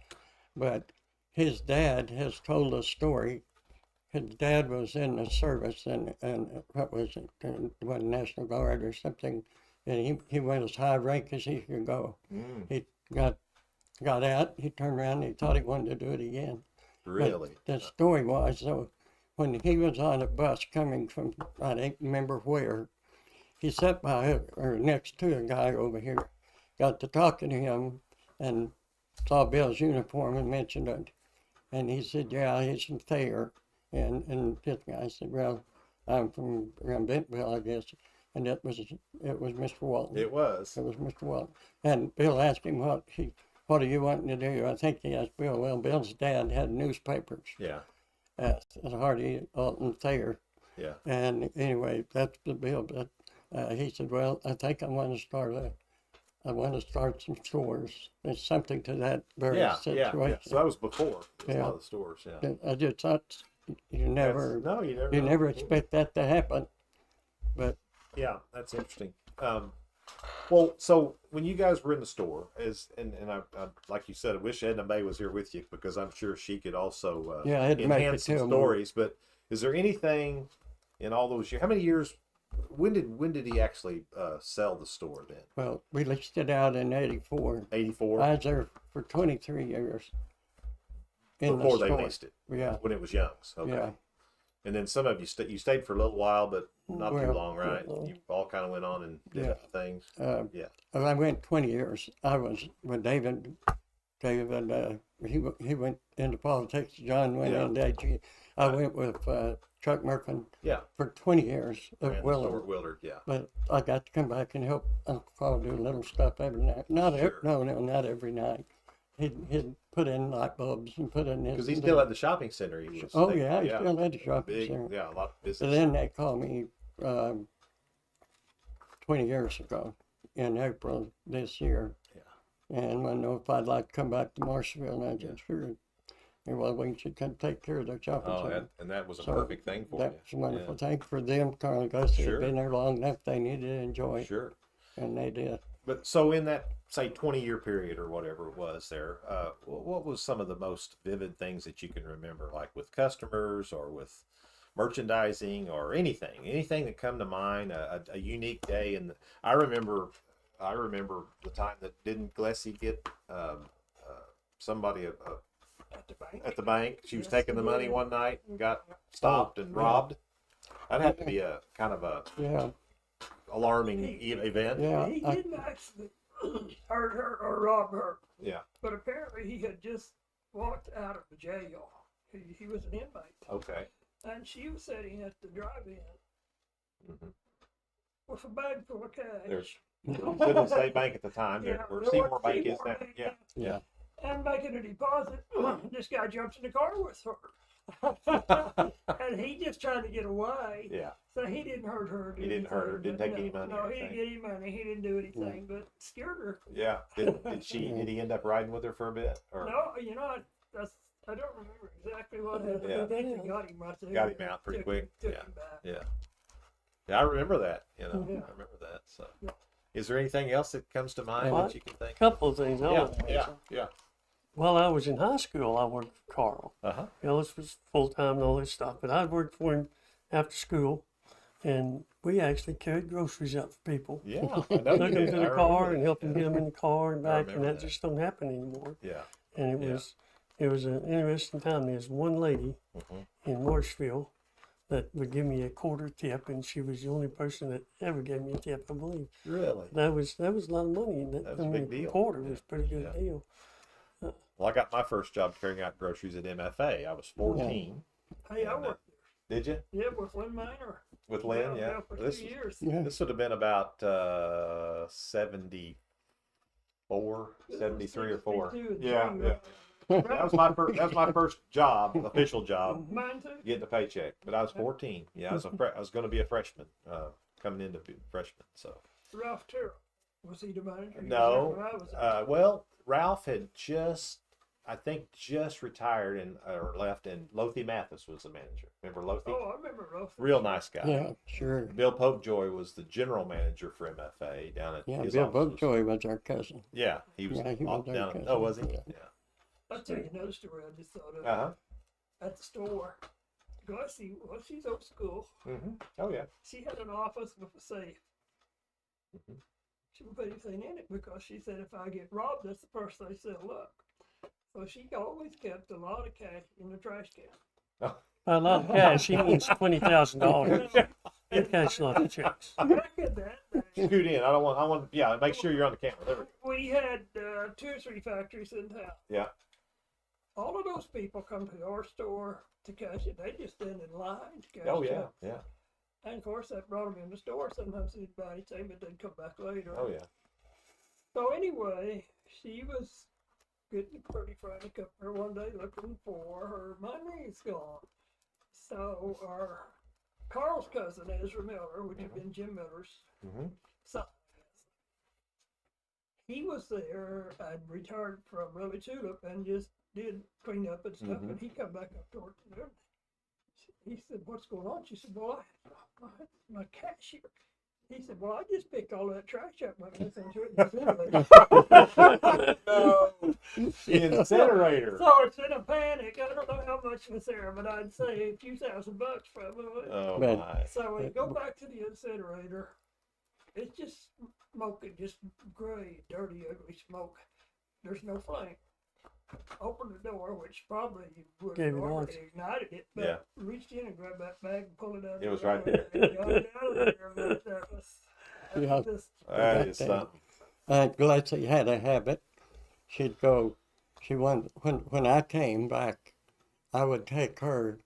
But his dad has told a story. His dad was in the service, and what was it? The National Guard or something. And he went as high rank as he could go. He got out. He turned around. And he thought he wanted to do it again. Really? But the story was, so when he was on a bus coming from, I don't remember where, he sat by or next to a guy over here, got to talking to him, and saw Bill's uniform and mentioned it. And he said, yeah, he's from Thayer. And this guy said, well, I'm from around Bentonville, I guess. And it was Mr. Walton. It was Mr. Walton. And Bill asked him, what are you wanting to do? I think he asked Bill. Well, Bill's dad had newspapers. Yeah. At Hardy, Alton, Thayer. Yeah. And anyway, that's the Bill. But he said, well, I think I want to start some stores. There's something to that very situation. Yeah. So that was before. A lot of the stores. Yeah. I just thought you never expect that to happen. But yeah, that's interesting. Well, so when you guys were in the store, and I like you said, I wish Edna Mae was here with you, because I'm sure she could also enhance some stories. But is there anything in all those years? How many years? When did he actually sell the store then? Well, we leased it out in 84. 84? I was there for 23 years. Before they leased it? Yeah. When it was Young's? Okay. Yeah. And then some of you stayed for a little while, but not too long, right? You all kind of went on and did other things. Well, I went 20 years. I was with David. He went into politics. John went into AG. I went with Chuck Merkin for 20 years at Willard. But I got to come back and help Uncle Paul do little stuff every night. Not every night. He'd put in light bulbs and put in his... Because he's still at the shopping center. He's still at the shopping center. Yeah, a lot of business. So then they called me 20 years ago in April this year. Yeah. And wanted to know if I'd like to come back to Marshfield. And I said, sure. And well, we should come take care of the shopping center. And that was a perfect thing for you. That's a wonderful thing for them. Carl and Gus had been there long enough. They needed to enjoy it. Sure. And they did. But so in that, say, 20-year period or whatever it was there, what was some of the most vivid things that you can remember, like with customers or with merchandising or anything that come to mind, a unique day? And I remember the time that didn't Glessy get somebody at the bank. She was taking the money one night and got stopped and robbed. That had to be a kind of a alarming event. Yeah, he didn't actually hurt her or rob her. Yeah. But apparently he had just walked out of the jail. He was an inmate. Okay. And she was sitting at the drive-in with a bag full of cash. Middle State Bank at the time, Yeah, where there Seymour was Bank is Seymour now. Bank, Yeah. Yeah. And making a deposit, this guy jumps in the car with her. And he just tried to get away. Yeah. So he didn't hurt her. He didn't hurt her, didn't but take any money No, or he didn't get any money. He didn't do anything, but scared her. Yeah. Did he end up riding with her for a bit? Or? No, I don't remember exactly what happened. Yeah. I think they got him right there. Got him out pretty quick. Took Yeah. him back. Yeah. Yeah, I remember that. Yeah. I remember that. So, Yeah. is there anything else that comes to mind Well, that you can think? A couple of things. I Yeah. want to mention. Yeah. While I was in high school, I worked for Carl. Uh-huh. Ellis was full time and all this stuff, but I worked for him after school, and we actually carried groceries out for people. Yeah. I know Took you them did. to I the remember car that. and helped them get them in the car and I back, and remember that that. just don't happen anymore. Yeah. And it was an interesting time. There's one lady in Marshfield that would give me a quarter tip, and she was the only person that ever gave me a tip, I believe. Really? That was a lot of money. And That was a big deal. Quarter was a pretty good Yeah. deal. Well, I got my first job carrying out groceries at MFA. I was 14. Hey, I And, worked Did you? there. Yeah, with Lynn Minor. With Lynn? Yeah. For This 2 was- years. Yeah. This would have been about 74, 73 or 4. 62 and Yeah, three, yeah. That was my first. That was my first job, official job, Mine too. getting a paycheck. But I was 14. Yeah, I was I was going to be a freshman, coming into freshman. So Ralph Terrell. Was he the manager? He was no. there when I was there. Well, Ralph had just retired or left, and Lothy Mathis was the manager. Remember Lothy? Oh, I remember Ralph. Real nice guy. Yeah, sure. Bill Popejoy was the general manager for MFA down at Yeah, his Bill offices. Bookjoy was our cousin. Yeah, he was, Yeah, he was our down. cousin. Oh, was he? Yeah. Yeah. I'll tell you another story I just thought of. Uh At the store. Gussie, well, she's old school. huh. Oh yeah. She had an office with a safe. Mhm. She would put anything in it because she said if I get robbed, that's the first they sell up. So she always kept a lot of cash in the trash can. By a lot of cash, he means $20,000. It cash a lot of checks. Back in that day, Scoot in. I want. Yeah, make sure you're on the camera. There we go. we had 2 or 3 factories in town. Yeah. All of those people come to our store to cash it. They just stand in line to cash Oh yeah. checks. Yeah. And of course, that brought them in the store. Sometimes they'd buy anything, but they'd come back later. Oh yeah. So anyway, she was getting pretty frantic up there one day looking for her money's gone. So our Carl's cousin, Ezra Miller, which had been Jim Miller's Mm-hmm. son, he was there. I'd retired from Ruby Tulip and just did clean up and stuff. And he come back up to her. He said, "What's going on?" She said, "Well, my cashier." He said, "Well, I just picked all that trash up my mess into it." No. The incinerator. So it's in a panic. I don't know how much was there, but I'd say a few $1,000 probably. Oh But- my. So when you go back to the incinerator, it's just smoking, just gray, dirty, ugly smoke. There's no flame. Open the door, which probably would Gave have it already life. ignited it, but Yeah. reached in and grabbed that bag and pulled it out. It was the right door and got it out of there. But that was Yeah. just That is something. Gladys had a habit. She'd go. When I came back, I would take her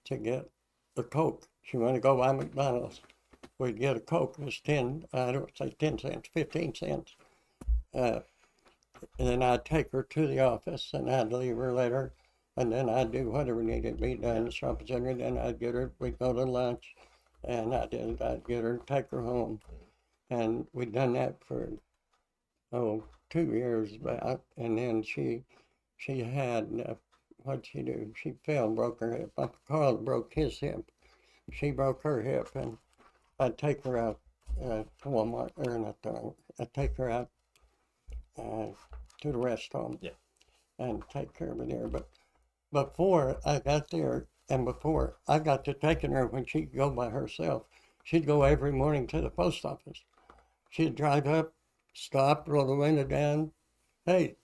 to get a Coke. She wanted to go by McDonald's. We'd get a Coke. It was 10. I don't say 10 cents, 15 cents. And then I'd take her to the office, and I'd leave her later, and then I'd do whatever needed to be done, shopping center. Then I'd get her. We'd go to lunch, and I'd get her, take her home, and we'd done that for 2 years about, and then she had what'd she do? She fell and broke her hip. Uncle Carl broke his hip. She broke her hip, and I'd take her out to Walmart, or not to, I'd take her out to the rest home. Yeah. And take care of her there. But before I got there, and before I got to taking her when she'd go by herself, she'd go every morning to the post office. She'd drive up, stop, roll the window down. "Hey,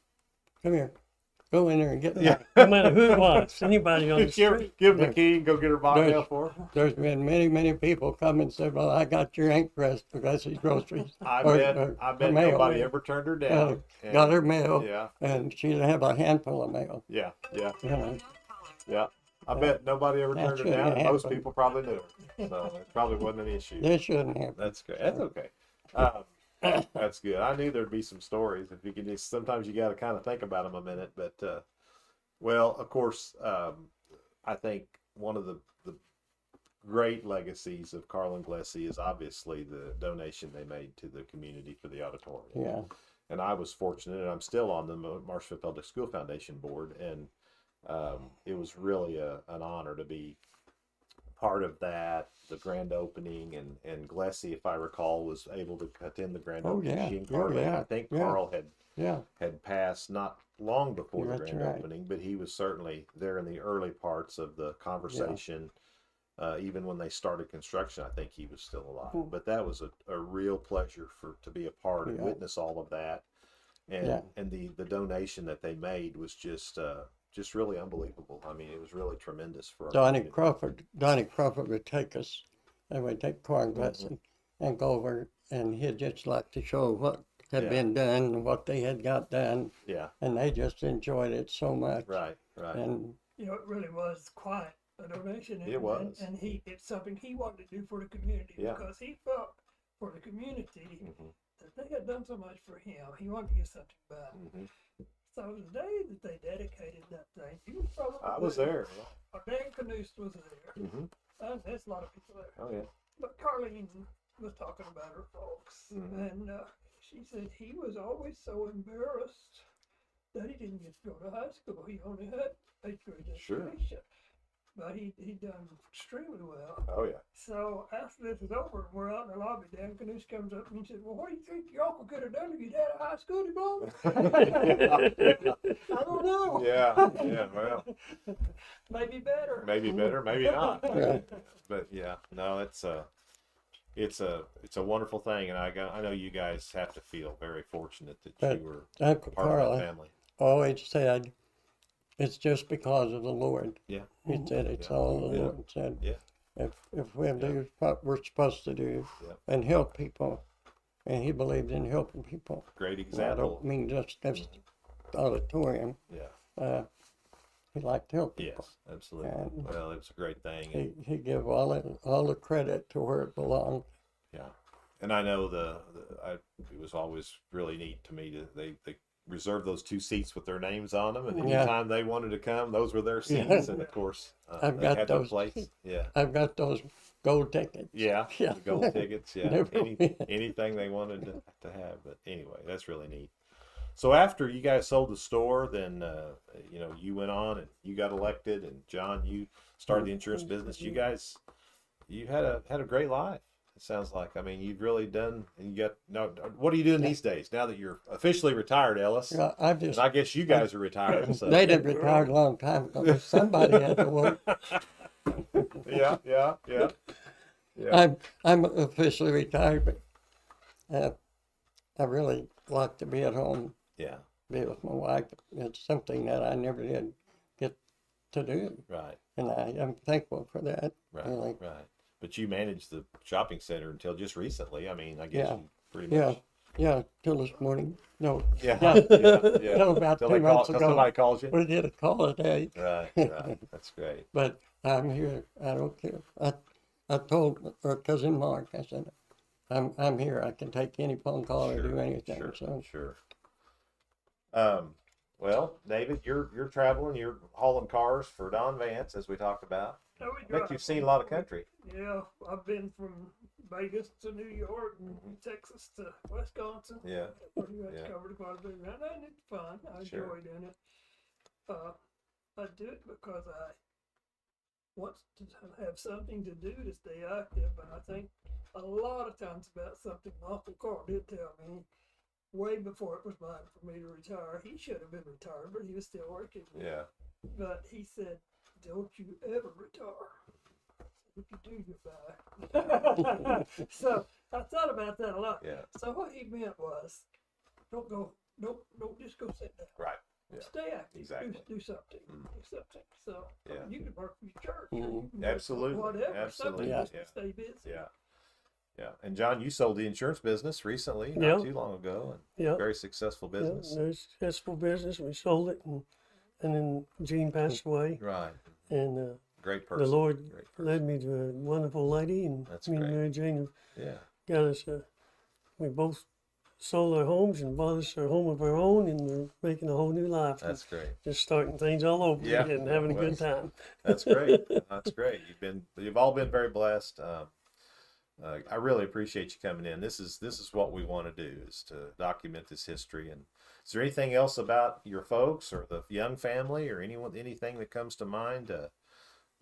come here. Go in there and get me." Yeah. No matter who it was, anybody on the street. Give him the key and go get her bottle for her. There's been many people come and said, "Well, I got your ink press because these groceries." I or- bet. or I bet mail. nobody ever turned her down. And- Got her mail, Yeah. and she'd have a handful of mail. Yeah. Yeah. You know. Yeah. I bet nobody ever That turned her shouldn't down. Most happen. people probably knew her, so it probably wasn't an issue. This shouldn't happen. That's great. That's okay. That's good. I knew there'd be some stories. If you could just, sometimes you got to kind of think about them a minute. But, well, of course, I think one of the great legacies of Carl and Glessy is obviously the donation they made to the community for the auditorium. Yeah. And I was fortunate, and I'm still on the Marshfield Public School Foundation board, and it was really an honor to be part of that, the grand opening, and Glessy, if I recall, was able to attend the grand opening. yeah. She and Oh, Carl, yeah. I think Yeah. Carl Yeah. had passed not long before the That's grand right. opening, but he was certainly there in the early parts of the conversation. Even when they started construction, I think he was still alive. But that was a real pleasure to be a part and Yeah. witness all of that. And Yeah. and the donation that they made was just really unbelievable. I mean, it was really tremendous for our Donnie community. Crawford would take us, and we'd take Carl Glessy and go over, and he'd just like to show what had Yeah. been done and what they had got done, Yeah, and they just enjoyed it so much. right. And You know, it really was quite a donation. It was. And it's something he wanted to do for the community Yeah. because he felt for the community Mhm. that they had done so much for him. He wanted to give something back. Mhm. So the day that they dedicated that thing, he was probably I was there. Dan Canoose was there. Hmm. There's a lot of people there. Oh yeah. But Carlene was talking about her folks, Mhm. and she said he was always so embarrassed that he didn't get to go to high school. He only had 8th grade Sure. education. But he done extremely well. Oh yeah. So after this is over, and we're out in the lobby. Dan Canoose comes up and he said, "Well, what do you think your uncle could have done if he'd had a high school diploma?" I don't know. Yeah. Well, Maybe better. maybe better, maybe not. Right. But yeah, no, it's a wonderful thing, and I know you guys have to feel very fortunate that But you were Uncle part of Carl that family. always said, "It's just because of the Lord." Yeah. He said, "It's Yeah. all the Yeah. Lord said." Yeah. If we do what we're supposed to do Yeah. and help people, and he believed in helping people. Great And I example. don't mean just this auditorium. Yeah. He liked to help people. Yes, absolutely. And Well, it was a great thing. And, He gave all the credit to where it belonged. yeah. And I know it was always really neat to me to they reserved those 2 seats with their names on them, and Yeah. anytime they wanted to come, those were their Yeah. seats. And of course, I've they got had their those. place. Yeah. I've got those gold tickets. Yeah, Yeah. the gold tickets, yeah, Never win. anything they wanted to have. But anyway, that's really neat. So after you guys sold the store, then you went on and you got elected, and John, you started the insurance business. You guys, you had a great life. It sounds like. I mean, you've really done. And you got no. What are you doing these days? Now that you're officially retired, Ellis, Yeah, I and just I guess you guys are retired. So. they did retired a long time ago. But somebody had to work. Yeah. I'm officially retired, but I really like to be at home, Yeah. be with my wife. It's something that I never did get to do, Right. and I am thankful for that. Right. Really. Right. But you managed the shopping center until just recently. I mean, I guess Yeah. you pretty Yeah, much. yeah. Till this morning, no, Yeah. Yeah. Yeah. till about Till 2 months till ago, somebody calls you. we did a call a day. Right. Right. That's great. But I'm here. I don't care. I told our cousin Mark. I said, I'm here. I can take any phone call or do anything. Sure. So Sure. Well, David, you're traveling. You're hauling cars for Don Vance, as we talked about. So we I bet drive- you've seen a lot of country. Yeah, I've been from Vegas to New York and Texas to Wisconsin. Yeah. Pretty much Yeah. covered quite a bit around, and it's fun. I Sure. enjoy doing it. I do it because I want to have something to do to stay active, and I think a lot of times about something Uncle Carl did tell me way before it was time for me to retire. He should have been retired, but he was still working. Yeah. But he said, "Don't you ever retire. If you do, you're back." So I thought about that a lot. Yeah. So what he meant was, don't just go sit down. Right. Yeah. Stay active. Exactly. Do something. Do something. So Yeah. you can work for your church. Mhm. Or you can work for Absolutely. Whatever. Absolutely. Something Yeah. just to stay busy. Yeah. Yeah. And John, you sold the insurance business recently, Yeah. not too long ago, and Yeah. very successful Yeah, business. very successful business. We sold it, and then Gene passed away, Right. and Great the person. Lord Great person. led me to a wonderful lady, and That's me and great. Mary Jane have Yeah. got us. We both sold our homes and bought us a home of our own, and we're making a whole new life. That's great. Just starting things all over Yeah, again and having a well, good time. That's great. That's great. You've all been very blessed. I really appreciate you coming in. This is what we want to do, is to document this history. And is there anything else about your folks or the Young family or anything that comes to mind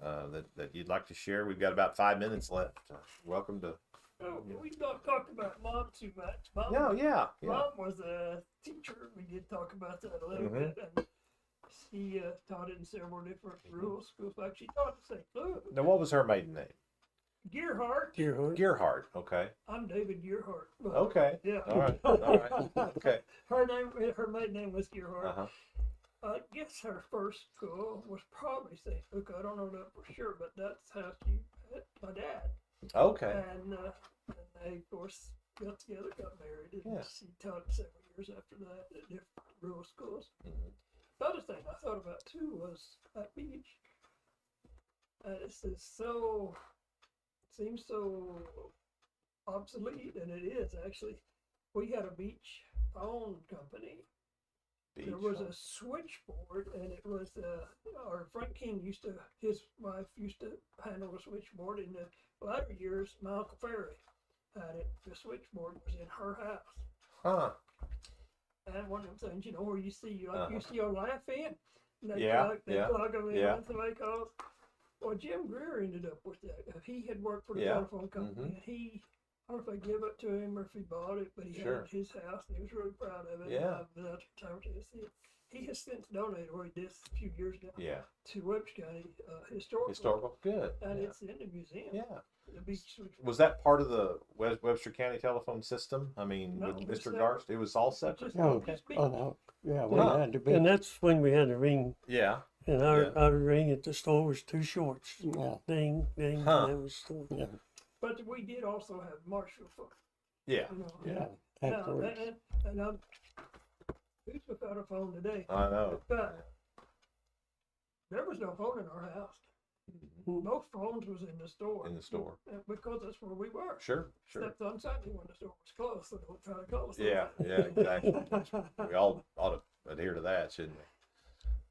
that you'd like to share? We've got about 5 minutes left. Welcome to. Oh, we don't talk about Mom too much. Mom, Yeah. Mom was a teacher. We did talk about that a little bit. And she taught in several different rural schools. Like she taught at St. Louis. Now, what was her maiden name? Gearhart. Gearhart. Okay. I'm David Gearhart. Well, Okay. Yeah. All right. Okay. Her maiden name was Gearhart. Uh-huh. I guess her first school was probably St. Luke. I don't know that for sure, but that's how she met my dad. Okay. And they, of course, got together, got married, and Yeah. she taught several years after that at different rural schools. Mhm. The other thing I thought about too was that beach. This is seems so obsolete, and it is actually. We had a beach phone company. There was a switchboard, and it was our Frank King his wife used to handle the switchboard. In the latter years, my Uncle Ferry had it. The switchboard was in her house. Huh. And one of them things, where you see, you see a laugh in, and they Yeah, plug them in yeah. once they calls. Well, Jim Greer ended up with that. He had worked for the Yeah. telephone company, and I don't know if they give it to him or if he bought it, but he had it at his house, and he was really proud of it. Yeah. He has since donated, or he did a few years ago, Yeah. to Webster County Historical. Historical. Good. And Yeah. it's in the museum. Yeah. The beach switch. Was that part of the Webster County telephone system? I mean, No, with it's Mr. separate. Garst, it was all separate. Just- Oh, just beach. oh no. Yeah, we Huh. had to be. And that's when we had to ring, Yeah. and our ring at the store was 2 shorts. Yeah. Ding, ding, Huh. and that was the Yeah. But we did also have Marshfield phone. Yeah. Yeah. Now, Afterwards. and I'm, who's without a phone today? I know. But there was no phone in our house. Most phones was in the store. In the store. Because that's where we were. Sure. Except on Sunday when the store was closed, so don't try to call us. Yeah. Yeah. Exactly. We all ought to adhere to that, shouldn't we?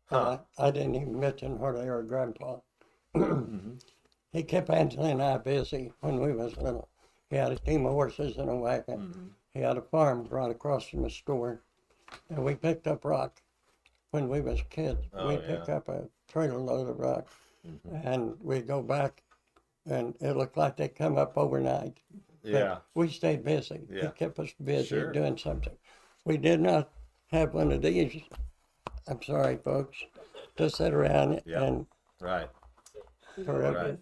Huh. I didn't even mention hardly our grandpa. Mm-hmm. He kept Angela and I busy when we was little. He had a team of horses and a wagon. Mm-hmm. He had a farm right across from the store. And we picked up rock when we was kids. Oh, we yeah. picked up a trailer load of rock. And we'd go back, and it looked like they come up overnight. But Yeah. we stayed busy. Yeah. He kept us busy Sure. doing something. We did not have one of these, I'm sorry, folks, to sit around Yeah. and Right. forever.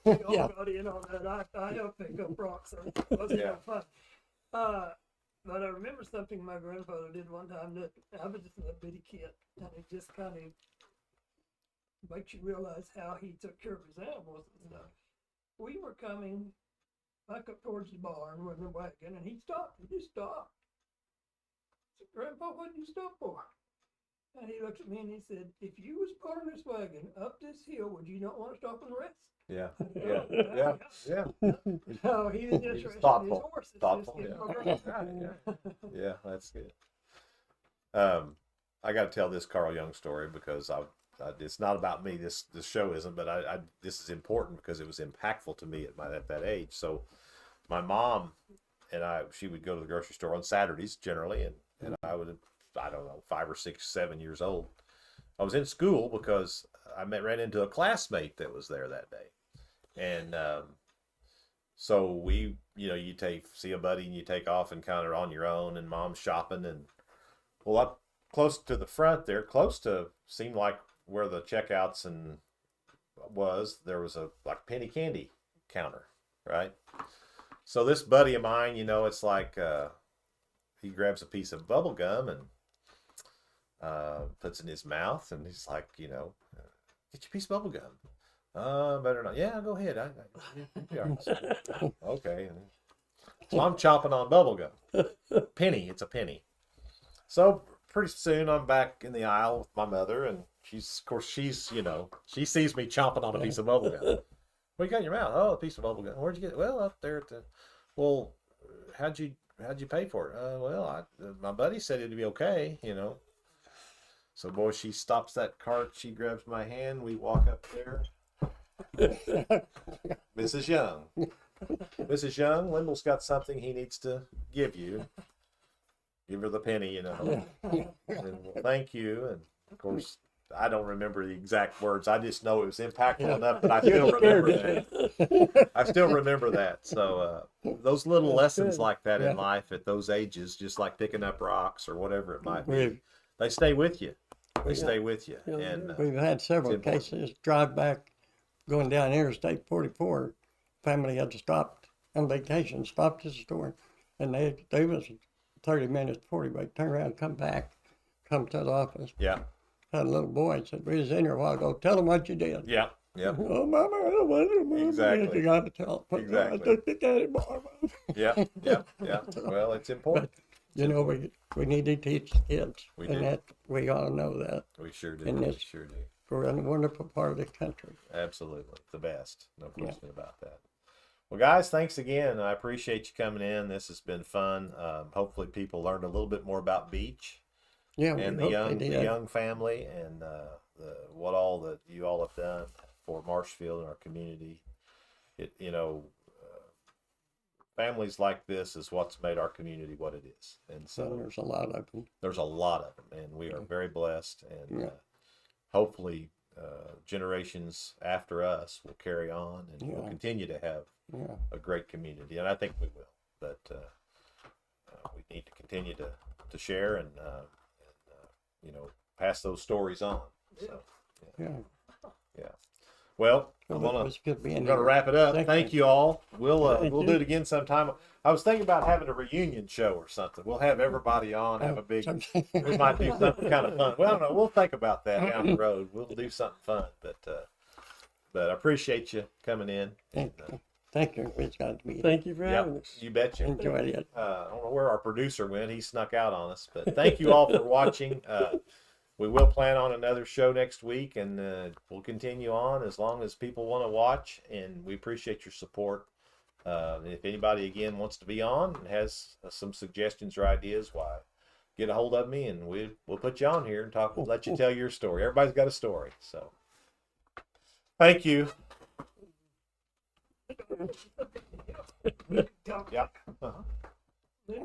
We all Yeah. got in on that. I helped pick up rocks, so it wasn't Yeah. no fun. But I remember something my grandfather did one time that I was just a little bitty kid, and it just kind of makes you realize how he took care of his animals and stuff. We were coming back up towards the barn with the wagon, and he stopped. He just stopped. I said, "Grandpa, what did you stop for?" And he looked at me and he said, "If you was pulling this wagon up this hill, would you not want to stop and rest?" Yeah. Yeah. Yeah. Yeah. No, he was He was just resting his thoughtful. horses. just Thoughtful, getting yeah. over it. Yeah, that's good. I got to tell this Carl Young story because it's not about me. This show isn't, but this is important because it was impactful to me at that age. So, my mom and she would go to the grocery store on Saturdays generally, and I don't know, 5 or 6, 7 years old. I was in school because I ran into a classmate that was there that day, and so we, you see a buddy and you take off and kind of on your own, and mom's shopping, and well, up close to the front there, seemed like where the checkouts there was a like penny candy counter, right? So this buddy of mine, it's like he grabs a piece of bubble gum and puts it in his mouth, and he's like, get your piece of bubble gum. Better not. Yeah, go ahead. Okay. So I'm chopping on bubble gum. Penny. It's a penny. So pretty soon I'm back in the aisle with my mother, and she sees me chomping on a piece of bubble gum. What you got in your mouth? Oh, a piece of bubble gum. Where'd you get it? Well, up there at the. Well, how'd you how'd you pay for it? Well, my buddy said it'd be okay, you know. So, boy, she stops that cart. She grabs my hand. We walk up there. Mrs. Young. Mrs. Young, Lyndall's got something he needs to give you. Give her the penny, you know. And well, thank you. And, of course, I don't remember the exact words. I just know it was impactful enough that I still remember that. I still remember that. So those little lessons like that in life at those ages, just like picking up rocks or whatever it might be, they stay with you. They stay with you. And we've had several cases drive back going down Interstate 44. Family had stopped on vacation, stopped at the store, and they was 30 minutes, 40 minutes, turn around, come back, come to the office. Yeah. Had a little boy said, we was in here a while ago, tell them what you did. Yeah. Yeah. Oh, Mama, I don't want to. Mama. Exactly. You got to tell them. Exactly. I took the daddy, Mama. Yeah. Yeah. Yeah. Well, it's important. You know, we need to teach the kids. We and do. that we all know that. We sure do. And We this- sure do. We're in a wonderful part of the country. Absolutely. The best. No question about that. Well, guys, thanks again. I appreciate you coming in. This has been fun. Hopefully people learned a little bit more about Beach Yeah, and we the hope they young did. young family and what all that you all have done for Marshfield and our community. Families like this is what's made our community what it is. And So so there's a lot of them. there's a lot of them, and we are very blessed. And Yeah. hopefully generations after us will carry on and we'll Yeah. continue to have Yeah. a great community, and I think we will. But we need to continue to share and pass those stories on. So, Yeah. yeah. Well, Well, I'm it gonna was good being gonna here. wrap it up. Thank Thank you. you all. We'll Thank we'll you. do it again sometime. I was thinking about having a reunion show or something. We'll have everybody on, have a big. We might do something kind of fun. Well, I don't know. We'll think about that down the road. We'll do something fun. But I appreciate you coming in. And, Thank you. It's got to be. Thank you for having yeah, us. you betcha. Enjoyed it. I don't know where our producer went. He snuck out on us. But thank you all for watching. We will plan on another show next week, and we'll continue on as long as people want to watch. And we appreciate your support. If anybody again wants to be on and has some suggestions or ideas, why get a hold of me, and we'll put you on here and talk. We'll let you tell your story. Everybody's got a story, so thank you. Yeah. Uh-huh.